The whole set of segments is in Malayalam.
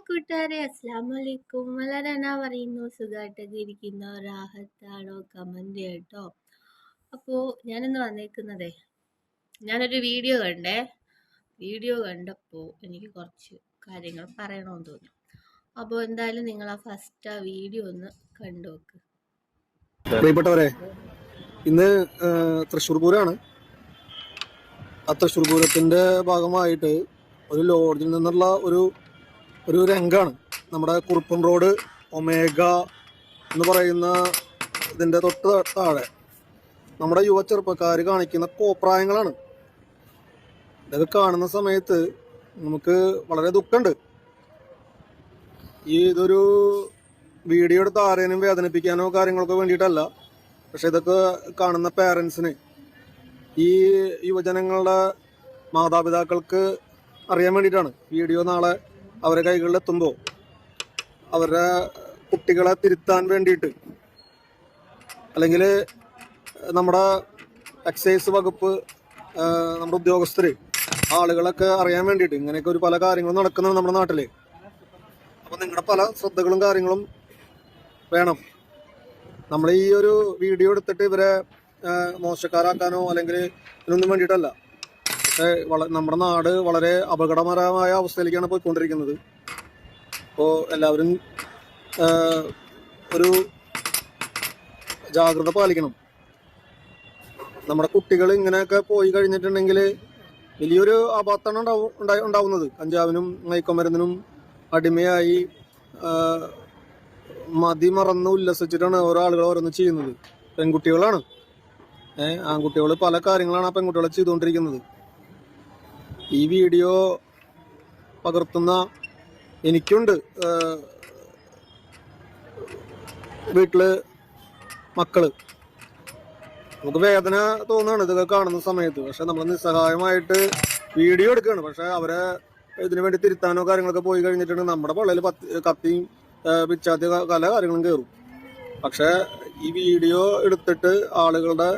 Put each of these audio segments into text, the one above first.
കൂട്ടുകാരെ, അസ്സലാമലൈക്കും. വളരെ എന്നാ പറയുന്നു, സുഖമായിട്ടൊക്കെ ഇരിക്കുന്ന റാഹത്താണോ? കമന്റ് കേട്ടോ. അപ്പോൾ ഞാനിന്ന് വന്നേക്കുന്നതേ, ഞാനൊരു വീഡിയോ കണ്ടപ്പോൾ എനിക്ക് കുറച്ച് കാര്യങ്ങൾ പറയണമെന്ന് തോന്നി. അപ്പോൾ എന്തായാലും നിങ്ങൾ ഫസ്റ്റ് ആ വീഡിയോ ഒന്ന് കണ്ടു നോക്ക്. പ്രിയപ്പെട്ടവരെ, ഇന്ന് തൃശ്ശൂർ പൂരമാണ്. ആ തൃശ്ശൂർ പൂരത്തിന്റെ ഭാഗമായിട്ട് ഒരു ലോഡ്ജിൽ നിന്നുള്ള ഒരു രംഗാണ്. നമ്മുടെ കുറുപ്പൻ റോഡ് ഒമേഗ എന്ന് പറയുന്ന ഇതിന്റെ തൊട്ട് താഴെ നമ്മുടെ യുവ ചെറുപ്പക്കാർ കാണിക്കുന്ന കോപ്രായങ്ങളാണ്. ഇതൊക്കെ കാണുന്ന സമയത്ത് നമുക്ക് വളരെ ദുഃഖമുണ്ട്. ഇതൊരു വീഡിയോ എടുത്ത് ആരെയും വേദനിപ്പിക്കാനോ കാര്യങ്ങളൊക്കെ വേണ്ടിയിട്ടല്ല. പക്ഷെ ഇതൊക്കെ കാണുന്ന പേരൻസിന്, ഈ യുവജനങ്ങളുടെ മാതാപിതാക്കൾക്ക് അറിയാൻ വേണ്ടിയിട്ടാണ്. വീഡിയോ നാളെ അവരുടെ കൈകളിൽ എത്തുമ്പോൾ അവരുടെ കുട്ടികളെ തിരുത്താൻ വേണ്ടിയിട്ട്, അല്ലെങ്കിൽ നമ്മുടെ എക്സൈസ് വകുപ്പ്, നമ്മുടെ ഉദ്യോഗസ്ഥർ, ആളുകളൊക്കെ അറിയാൻ വേണ്ടിയിട്ട് ഇങ്ങനെയൊക്കെ ഒരു പല കാര്യങ്ങളും നടക്കുന്നത് നമ്മുടെ നാട്ടിൽ. അപ്പം നിങ്ങളുടെ പല ശ്രദ്ധകളും കാര്യങ്ങളും വേണം. നമ്മൾ ഈ ഒരു വീഡിയോ എടുത്തിട്ട് ഇവരെ മോശക്കാരാക്കാനോ അല്ലെങ്കിൽ ഇതിനൊന്നും വേണ്ടിയിട്ടല്ല. പക്ഷേ നമ്മുടെ നാട് വളരെ അപകടകരമായ അവസ്ഥയിലേക്കാണ് പോയിക്കൊണ്ടിരിക്കുന്നത്. അപ്പോൾ എല്ലാവരും ഒരു ജാഗ്രത പാലിക്കണം. നമ്മുടെ കുട്ടികൾ ഇങ്ങനെയൊക്കെ പോയി കഴിഞ്ഞിട്ടുണ്ടെങ്കിൽ വലിയൊരു ആപത്താണ് ഉണ്ടാവുന്നത്. കഞ്ചാവിനും മയക്കുമരുന്നിനും അടിമയായി മതിമറന്ന് ഉല്ലസിച്ചിട്ടാണ് ഓരോ ആളുകൾ ഓരോന്ന് ചെയ്യുന്നത്. പെൺകുട്ടികളാണ്, ആൺകുട്ടികൾ പല കാര്യങ്ങളാണ് ആ പെൺകുട്ടികളെ ചെയ്തുകൊണ്ടിരിക്കുന്നത്. ഈ വീഡിയോ പകർത്തുന്ന എനിക്കുണ്ട് വീട്ടില് മക്കള്. നമുക്ക് വേദന തോന്നുകയാണ് ഇതൊക്കെ കാണുന്ന സമയത്ത്. പക്ഷെ നമ്മൾ നിസ്സഹായമായിട്ട് വീഡിയോ എടുക്കുകയാണ്. പക്ഷെ അവരെ ഇതിനു വേണ്ടി തിരുത്താനോ കാര്യങ്ങളൊക്കെ പോയി കഴിഞ്ഞിട്ടുണ്ടെങ്കിൽ നമ്മുടെ പള്ളിയിൽ കത്തിയും പിച്ചാത്തി പല കാര്യങ്ങളും കയറും. പക്ഷെ ഈ വീഡിയോ എടുത്തിട്ട് ആളുകളുടെ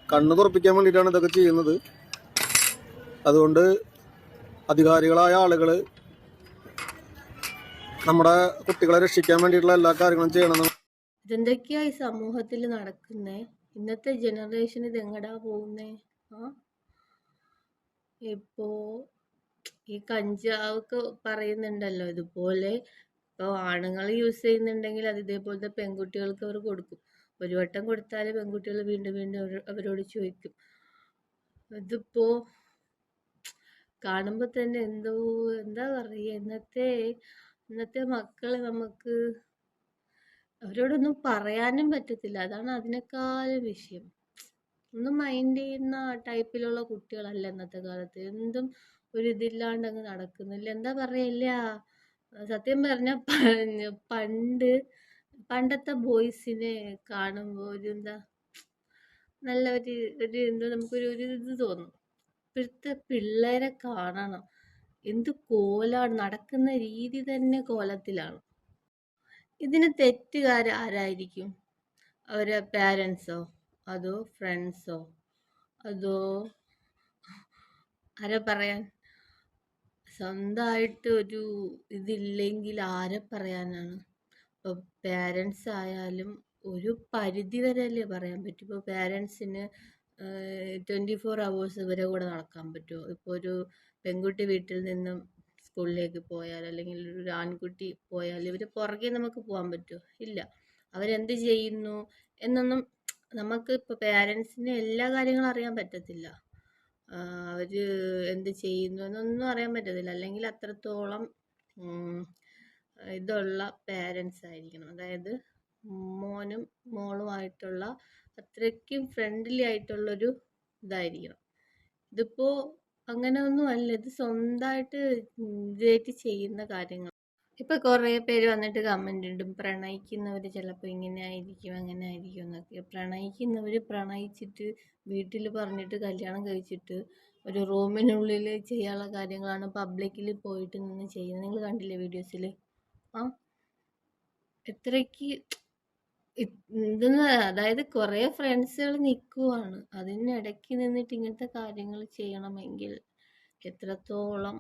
കണ്ണ് തുറപ്പിക്കാൻ വേണ്ടിയിട്ടാണ് ഇതൊക്കെ ചെയ്യുന്നത്. അതുകൊണ്ട് അധികാരികളായ ആളുകൾ നമ്മുടെ കുട്ടികളെ രക്ഷിക്കാൻ വേണ്ടിയിട്ടുള്ള എല്ലാ കാര്യങ്ങളും ചെയ്യണം. ഇതെന്തൊക്കെയാ ഈ സമൂഹത്തിൽ നടക്കുന്നേ? ഇന്നത്തെ ജനറേഷൻ ഇത് എങ്ങടാ പോകുന്നേ? ഇപ്പോ ഈ കഞ്ചാവൊക്കെ പറയുന്നുണ്ടല്ലോ, ഇതുപോലെ ഇപ്പോൾ ആണുങ്ങൾ യൂസ് ചെയ്യുന്നുണ്ടെങ്കിൽ അത് ഇതേപോലത്തെ പെൺകുട്ടികൾക്ക് അവർ കൊടുക്കും. ഒരു വട്ടം കൊടുത്താൽ പെൺകുട്ടികൾ വീണ്ടും വീണ്ടും അവരോട് ചോദിക്കും. ഇതിപ്പോ കാണുമ്പോൾ തന്നെ എന്താ പറയുക, ഇന്നത്തെ മക്കളെ നമുക്ക് അവരോടൊന്നും പറയാനും പറ്റത്തില്ല. അതാണ് അതിനേക്കാളും വിഷയം. ഒന്നും മൈൻഡ് ചെയ്യുന്ന ടൈപ്പിലുള്ള കുട്ടികളല്ല ഇന്നത്തെ കാലത്ത്. എന്തും ഒരു ഇതില്ലാണ്ട് അങ്ങ് നടക്കുന്നില്ല. എന്താ പറയില്ല, സത്യം പറഞ്ഞ പണ്ടത്തെ ബോയ്സിനെ കാണുമ്പോൾ ഒരു നല്ല എന്തോ നമുക്കൊരു ഇത് തോന്നും. ഇപ്പോഴത്തെ പിള്ളേരെ കാണണം, എന്ത് കോലാണ്, നടക്കുന്ന രീതി തന്നെ കോലത്തിലാണ്. ഇതിന് തെറ്റുകാരായിരിക്കും? അവരെ പാരൻസോ, അതോ ഫ്രണ്ട്സോ, അതോ ആരെ പറയാൻ? സ്വന്തമായിട്ട് ഒരു ഇതില്ലെങ്കിൽ ആരെ പറയാനാണ്? ഇപ്പോൾ പാരൻസ് ആയാലും ഒരു പരിധി വരെ അല്ലേ പറയാൻ പറ്റും. ഇപ്പോൾ പാരൻസിന് 24 hours ഇവരെ കൂടെ നടക്കാൻ പറ്റുമോ? ഇപ്പോൾ ഒരു പെൺകുട്ടി വീട്ടിൽ നിന്നും സ്കൂളിലേക്ക് പോയാൽ, അല്ലെങ്കിൽ ഒരു ആൺകുട്ടി പോയാൽ ഇവർ പുറകെ നമുക്ക് പോകാൻ പറ്റുമോ? ഇല്ല. അവരെന്ത് ചെയ്യുന്നു എന്നൊന്നും നമുക്ക് ഇപ്പോൾ പാരൻസിന് എല്ലാ കാര്യങ്ങളും അറിയാൻ പറ്റത്തില്ല. അവർ എന്ത് ചെയ്യുന്നു എന്നൊന്നും അറിയാൻ പറ്റത്തില്ല. അല്ലെങ്കിൽ അത്രത്തോളം ഇതുള്ള പാരൻസ് ആയിരിക്കണം. അതായത് മോനും മോളുമായിട്ടുള്ള അത്രയ്ക്കും ഫ്രണ്ട്ലി ആയിട്ടുള്ളൊരു ഇതായിരിക്കണം. ഇതിപ്പോൾ അങ്ങനെ ഒന്നും അല്ല. ഇത് സ്വന്തമായിട്ട് ഇതായിട്ട് ചെയ്യുന്ന കാര്യങ്ങൾ. ഇപ്പം കുറേ പേര് വന്നിട്ട് കമൻ്റ് ഇടും, പ്രണയിക്കുന്നവർ ചിലപ്പോൾ ഇങ്ങനെ ആയിരിക്കും അങ്ങനെ ആയിരിക്കും എന്നൊക്കെ. പ്രണയിക്കുന്നവർ പ്രണയിച്ചിട്ട് വീട്ടിൽ പറഞ്ഞിട്ട് കല്യാണം കഴിച്ചിട്ട് ഒരു റൂമിനുള്ളിൽ ചെയ്യാനുള്ള കാര്യങ്ങളാണ് പബ്ലിക്കിൽ പോയിട്ട് നിന്ന് ചെയ്യുന്നത്. നിങ്ങൾ കണ്ടില്ലേ വീഡിയോസിൽ? എത്രയ്ക്ക് അതായത് കുറേ ഫ്രണ്ട്സുകൾ നിൽക്കുവാണ്, അതിനിടയ്ക്ക് നിന്നിട്ട് ഇങ്ങനത്തെ കാര്യങ്ങൾ ചെയ്യണമെങ്കിൽ എത്രത്തോളം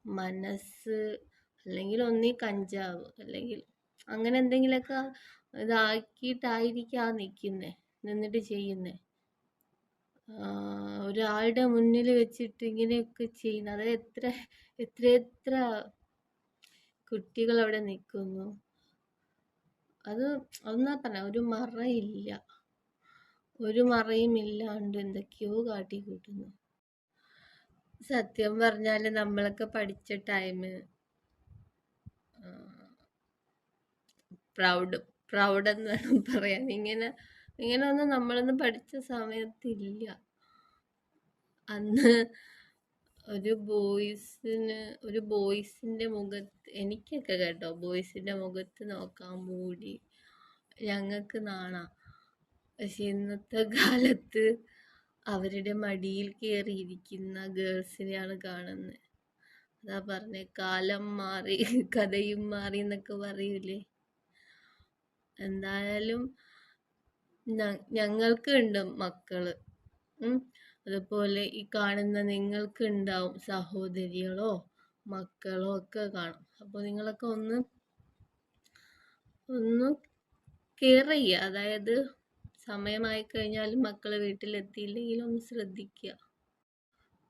മനസ്സ് അല്ലെങ്കിൽ ഒന്നീ കഞ്ചാവ്, അല്ലെങ്കിൽ അങ്ങനെ എന്തെങ്കിലുമൊക്കെ ഇതാക്കിയിട്ടായിരിക്കാം നിന്നിട്ട് ചെയ്യുന്നേ. ഒരാളുടെ മുന്നിൽ വെച്ചിട്ട് ഇങ്ങനെയൊക്കെ ചെയ്യുന്നത്, അത് എത്ര കുട്ടികൾ അവിടെ നിൽക്കുന്നു. അത് ഒന്നാ പറഞ്ഞ ഒരു മറയും ഇല്ലാണ്ട് എന്തൊക്കെയോ കാട്ടിക്കൂട്ടുന്നു. സത്യം പറഞ്ഞാല് നമ്മളൊക്കെ പഠിച്ച ടൈം പ്രൗഡ് എന്ന് വേണം പറയാൻ. ഇങ്ങനെ ഒന്നും നമ്മളൊന്നും പഠിച്ച സമയത്തില്ല. അന്ന് ഒരു ബോയ്സിന്റെ മുഖത്ത്, എനിക്കൊക്കെ കേട്ടോ, ബോയ്സിന്റെ മുഖത്ത് നോക്കാൻ മൂടി ഞങ്ങൾക്ക് നാണാ. പക്ഷെ ഇന്നത്തെ കാലത്ത് അവരുടെ മടിയിൽ കയറിയിരിക്കുന്ന ഗേൾസിനെയാണ് കാണുന്നത്. അതാ പറഞ്ഞേ, കാലം മാറി കഥയും മാറി എന്നൊക്കെ പറയൂലേ. എന്തായാലും ഞങ്ങൾക്ക് ഉണ്ട് മക്കള്, അതുപോലെ ഈ കാണുന്ന നിങ്ങൾക്ക് ഉണ്ടാവും സഹോദരികളോ മക്കളോ ഒക്കെ കാണും. അപ്പോൾ നിങ്ങളൊക്കെ ഒന്ന് കെയർ ചെയ്യുക. അതായത് സമയമായി കഴിഞ്ഞാലും മക്കള് വീട്ടിലെത്തിയില്ലെങ്കിലും ഒന്ന് ശ്രദ്ധിക്കുക.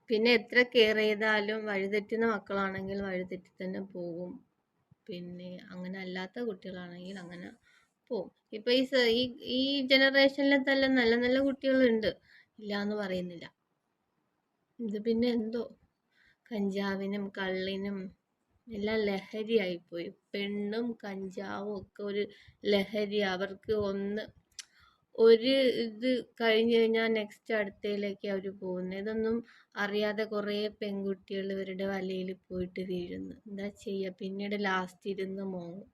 പിന്നെ എത്ര കെയർ ചെയ്താലും വഴിതെറ്റുന്ന മക്കളാണെങ്കിൽ വഴിതെറ്റി തന്നെ പോകും. പിന്നെ അങ്ങനെ അല്ലാത്ത കുട്ടികളാണെങ്കിൽ അങ്ങനെ പോകും. ഇപ്പൊ ഈ ജനറേഷനിൽ തന്നെ നല്ല നല്ല കുട്ടികളുണ്ട്, ഇല്ല എന്ന് പറയുന്നില്ല. ഇത് പിന്നെ എന്തോ കഞ്ചാവിനും കള്ളിനും എല്ലാം ലഹരിയായിപ്പോയി. പെണ്ണും കഞ്ചാവും ഒക്കെ ഒരു ലഹരി. അവർക്ക് ഒരു ഇത് കഴിഞ്ഞ് കഴിഞ്ഞാൽ നെക്സ്റ്റ് അടുത്തയിലേക്ക് അവർ പോകുന്നത്. ഇതൊന്നും അറിയാതെ കുറേ പെൺകുട്ടികൾ ഇവരുടെ വലയിൽ പോയിട്ട് വീഴുന്നു. എന്താ ചെയ്യുക? പിന്നീട് ലാസ്റ്റ് ഇരുന്ന് മോങ്ങും.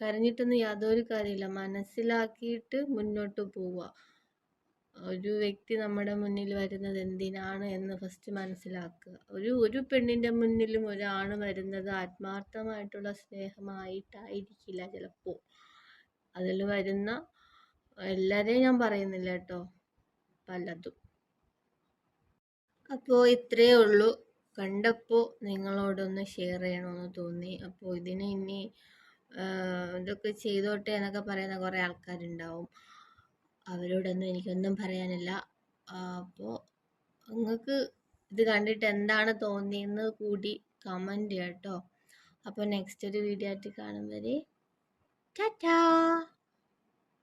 കരഞ്ഞിട്ടൊന്നും യാതൊരു കാര്യമില്ല. മനസ്സിലാക്കിയിട്ട് മുന്നോട്ട് പോവുക. ഒരു വ്യക്തി നമ്മുടെ മുന്നിൽ വരുന്നത് എന്തിനാണ് എന്ന് ഫസ്റ്റ് മനസ്സിലാക്കുക. ഒരു പെണ്ണിന്റെ മുന്നിലും ഒരാണ് വരുന്നത് ആത്മാർത്ഥമായിട്ടുള്ള സ്നേഹമായിട്ടായിരിക്കില്ല ചിലപ്പോൾ. അതിൽ വരുന്ന എല്ലാരെയും ഞാൻ പറയുന്നില്ല കേട്ടോ, പലതും. അപ്പോൾ ഇത്രയേ ഉള്ളൂ. കണ്ടപ്പോൾ നിങ്ങളോടൊന്ന് ഷെയർ ചെയ്യണമെന്ന് തോന്നി. അപ്പോൾ ഇതിന് ഇനി ഇതൊക്കെ ചെയ്തോട്ടെ എന്നൊക്കെ പറയുന്ന കുറേ ആൾക്കാരുണ്ടാവും. അവരോടൊന്നും എനിക്കൊന്നും പറയാനില്ല. അപ്പോൾ നിങ്ങൾക്ക് ഇത് കണ്ടിട്ട് എന്താണ് തോന്നിയെന്ന് കൂടി കമൻറ്റ് ചെയ്യാം കേട്ടോ. അപ്പോൾ നെക്സ്റ്റ് ഒരു വീഡിയോ ആയിട്ട് കാണും വരെ ടാറ്റാ.